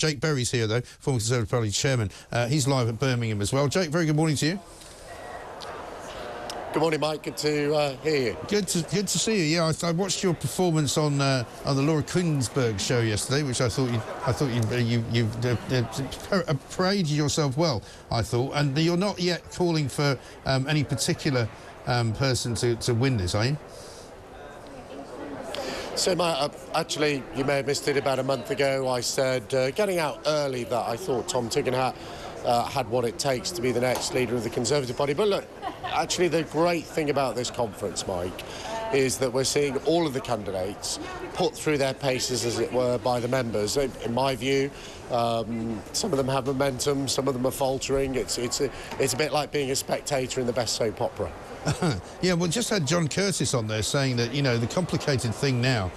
Jake Berry's here, though, former Conservative Party chairman. He's live at Birmingham as well. Jake, very good morning to you. Good morning, Mike. Good to hear you. Good to see you. Yeah, I watched your performance on the Laura Kuenssberg show yesterday, which I thought you paraded yourself well. I thought, and you're not yet calling for any particular person to win this, are you? So, actually, you may have missed it about a month ago. I said, getting out early, that I thought Tom Tugendhat had what it takes to be the next leader of the Conservative Party. But look, actually, the great thing about this conference, Mike, is that we're seeing all of the candidates put through their paces, as it were, by the members. In my view, some of them have momentum, some of them are faltering. It's a bit like being a spectator in the best soap opera. Yeah, well, just had John Curtis on there saying that, you know, the complicated thing now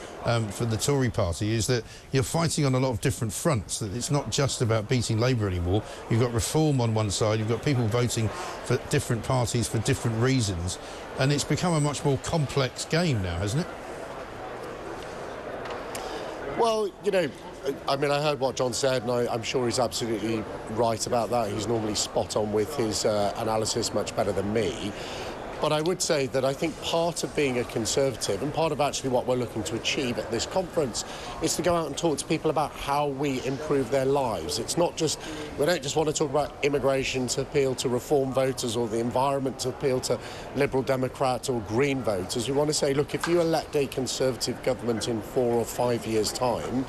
for the Tory party is that you're fighting on a lot of different fronts, that it's not just about beating Labour anymore. You've got reform on one side, you've got people voting for different parties for different reasons, and it's become a much more complex game now, hasn't it? Well, you know, I mean, I heard what John said, and I'm sure he's absolutely right about that. He's normally spot on with his analysis, much better than me. But I would say that I think part of being a Conservative, and part of actually what we're looking to achieve at this conference, is to go out and talk to people about how we improve their lives. It's not just, we don't just want to talk about immigration to appeal to Reform voters, or the environment to appeal to Liberal Democrats or Green voters. We want to say, look, if you elect a Conservative government in 4 or 5 years' time,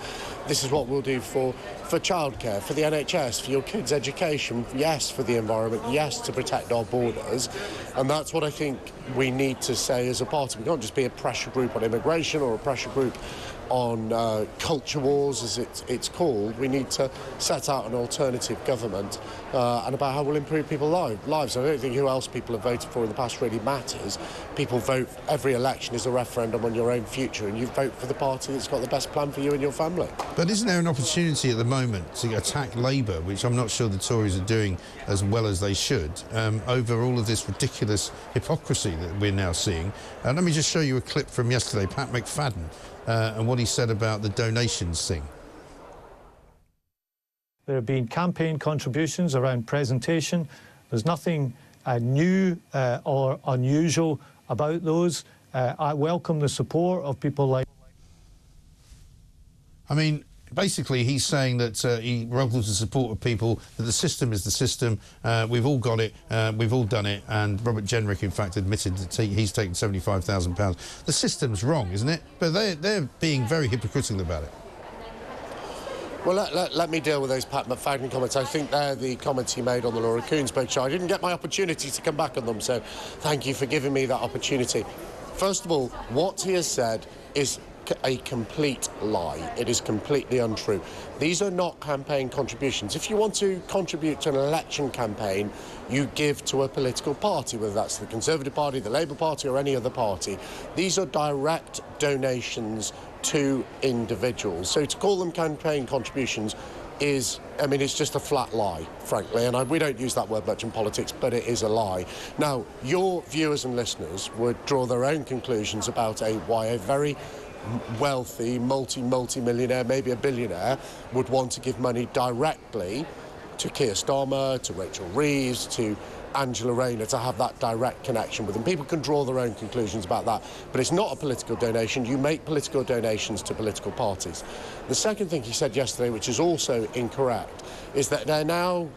this is what we'll do for childcare, for the NHS, for your kids' education, yes, for the environment, yes, to protect our borders. And that's what I think we need to say as a party. We can't just be a pressure group on immigration or a pressure group on culture wars, as it's called. We need to set out an alternative government and about how we'll improve people's lives. I don't think who else people have voted for in the past really matters. People vote, every election is a referendum on your own future, and you vote for the party that's got the best plan for you and your family. But isn't there an opportunity at the moment to attack Labour, which I'm not sure the Tories are doing as well as they should, over all of this ridiculous hypocrisy that we're now seeing? And let me just show you a clip from yesterday, Pat McFadden, and what he said about the donations thing. There have been campaign contributions around presentation. There's nothing new or unusual about those. I welcome the support of people like... I mean, basically he's saying that he welcomes the support of people, that the system is the system, we've all got it, we've all done it, and Robert Jenrick, in fact, admitted that he's taken £75,000. The system's wrong, isn't it? But they're being very hypocritical about it. Well, let me deal with those Pat McFadden comments. I think they're the comments he made on the Laura Kuenssberg show. I didn't get my opportunity to come back on them, so thank you for giving me that opportunity. First of all, what he has said is a complete lie. It is completely untrue. These are not campaign contributions. If you want to contribute to an election campaign, you give to a political party, whether that's the Conservative Party, the Labour Party, or any other party. These are direct donations to individuals. So to call them campaign contributions is, I mean, it's just a flat lie, frankly, and we don't use that word much in politics, but it is a lie. Now, your viewers and listeners would draw their own conclusions about why a very wealthy, multi-millionaire, maybe a billionaire, would want to give money directly to Keir Starmer, to Rachel Reeves, to Angela Rayner, to have that direct connection with them. People can draw their own conclusions about that, but it's not a political donation. You make political donations to political parties. The second thing he said yesterday, which is also incorrect, is that they're now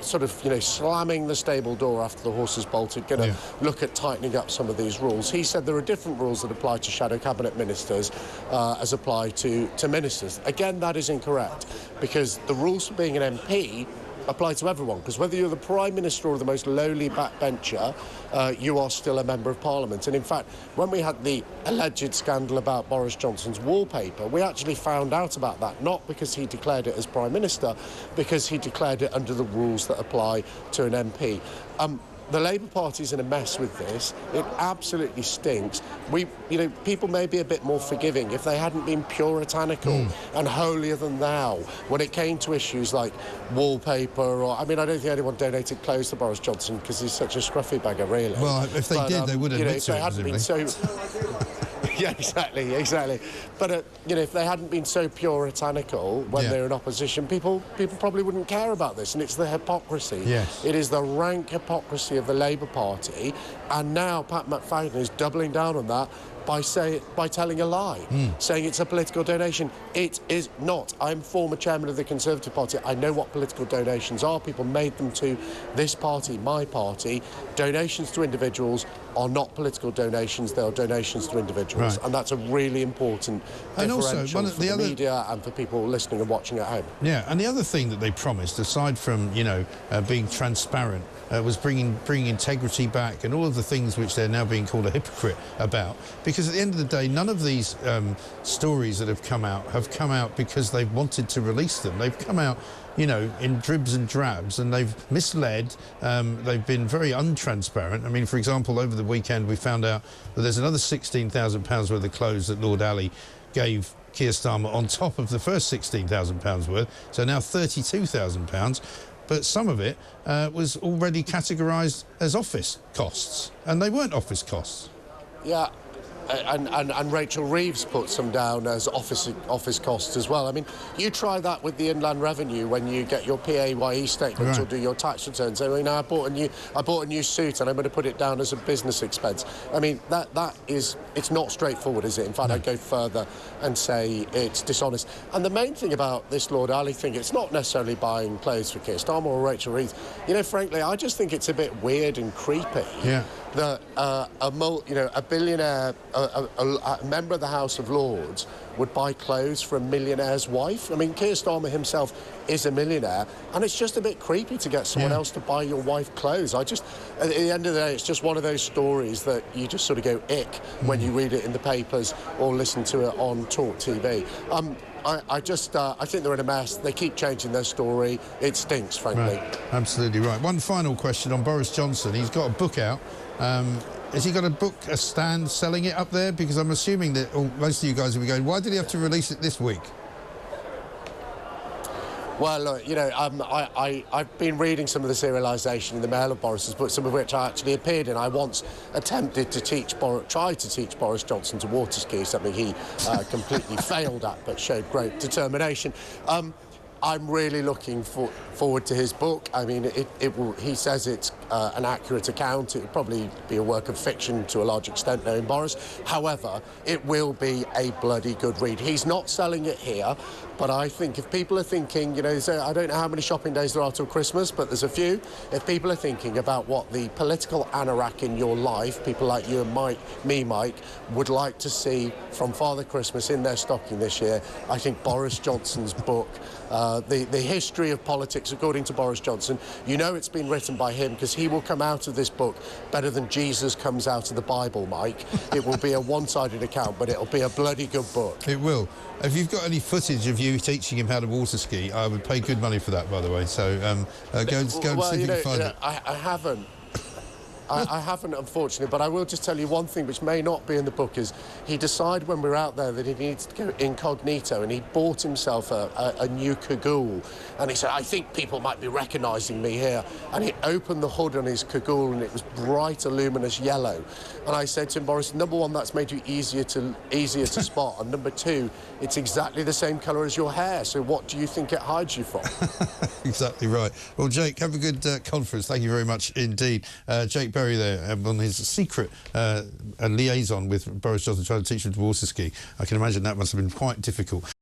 sort of, you know, slamming the stable door after the horse has bolted, going to look at tightening up some of these rules. He said there are different rules that apply to shadow cabinet ministers as apply to ministers. Again, that is incorrect, because the rules for being an MP apply to everyone, because whether you're the Prime Minister or the most lowly backbencher, you are still a Member of Parliament. And in fact, when we had the alleged scandal about Boris Johnson's wallpaper, we actually found out about that, not because he declared it as Prime Minister, because he declared it under the rules that apply to an MP. The Labour Party's in a mess with this. It absolutely stinks. You know, people may be a bit more forgiving if they hadn't been puritanical and holier than thou when it came to issues like wallpaper, or, I mean, I don't think anyone donated clothes to Boris Johnson because he's such a scruffy bagger, really. Well, if they did, they would admit to it, if they hadn't been so... Yeah, exactly. But you know, if they hadn't been so puritanical when they were in opposition, people probably wouldn't care about this. And it's the hypocrisy. Yes. It is the rank hypocrisy of the Labour Party. And now Pat McFadden is doubling down on that by telling a lie, saying it's a political donation. It is not. I'm former chairman of the Conservative Party. I know what political donations are. People made them to this party, my party. Donations to individuals are not political donations. They are donations to individuals. Right. And that's a really important differential for the media and for people listening and watching at home. Yeah, and the other thing that they promised, aside from, you know, being transparent, was bringing integrity back and all of the things which they're now being called a hypocrite about. Because at the end of the day, none of these stories that have come out because they've wanted to release them. They've come out, you know, in dribs and drabs, and they've misled. They've been very untransparent. I mean, for example, over the weekend we found out that there's another £16,000 worth of clothes that Lord Ali gave Keir Starmer on top of the first £16,000 worth, so now £32,000. But some of it was already categorised as office costs, and they weren't office costs. Yeah. And Rachel Reeves put some down as office costs as well. I mean, you try that with the Inland Revenue when you get your PAYE statements or do your tax returns. I mean, I bought a new suit and I'm going to put it down as a business expense. I mean, it's not straightforward, is it? In fact, I'd go further and say it's dishonest. And the main thing about this Lord Ali thing, it's not necessarily buying clothes for Keir Starmer or Rachel Reeves. You know, frankly, I just think it's a bit weird and creepy. Yeah. That a billionaire, a member of the House of Lords, would buy clothes for a millionaire's wife. I mean, Keir Starmer himself is a millionaire, and it's just a bit creepy to get someone else to buy your wife clothes. At the end of the day, it's just one of those stories that you just sort of go ick when you read it in the papers or listen to it on Talk TV. I think they're in a mess. They keep changing their story. It stinks, frankly. Right. Absolutely right. One final question on Boris Johnson. He's got a book out. Has he got a stand selling it up there? Because I'm assuming that most of you guys will be going, why did he have to release it this week? Well, look, you know, I've been reading some of the serialisation in the Mail of Boris's book, some of which I actually appeared in. I once tried to teach Boris Johnson to water ski, something he completely failed at, but showed great determination. I'm really looking forward to his book. I mean, he says it's an accurate account. It will probably be a work of fiction to a large extent, knowing Boris. However, it will be a bloody good read. He's not selling it here, but I think if people are thinking, you know, I don't know how many shopping days there are till Christmas, but there's a few. If people are thinking about what the political anorak in your life, people like you and Mike, would like to see from Father Christmas in their stocking this year, I think Boris Johnson's book, the history of politics according to Boris Johnson, you know it's been written by him because he will come out of this book better than Jesus comes out of the Bible, Mike. It will be a one-sided account, but it'll be a bloody good book. It will. If you've got any footage of you teaching him how to water ski, I would pay good money for that, by the way. So go and see if you can find it. I haven't. I haven't, unfortunately, but I will just tell you one thing which may not be in the book is he decided when we were out there that he needs to go incognito, and he bought himself a new cagoule, and he said, I think people might be recognising me here, and he opened the hood on his cagoule and it was bright, luminous yellow. And I said to him, Boris, number one, that's made you easier to spot, and number two, it's exactly the same colour as your hair, so what do you think it hides you from? Exactly right. Well, Jake, have a good conference. Thank you very much indeed. Jake Berry there on his secret liaison with Boris Johnson trying to teach him to water ski. I can imagine that must have been quite difficult.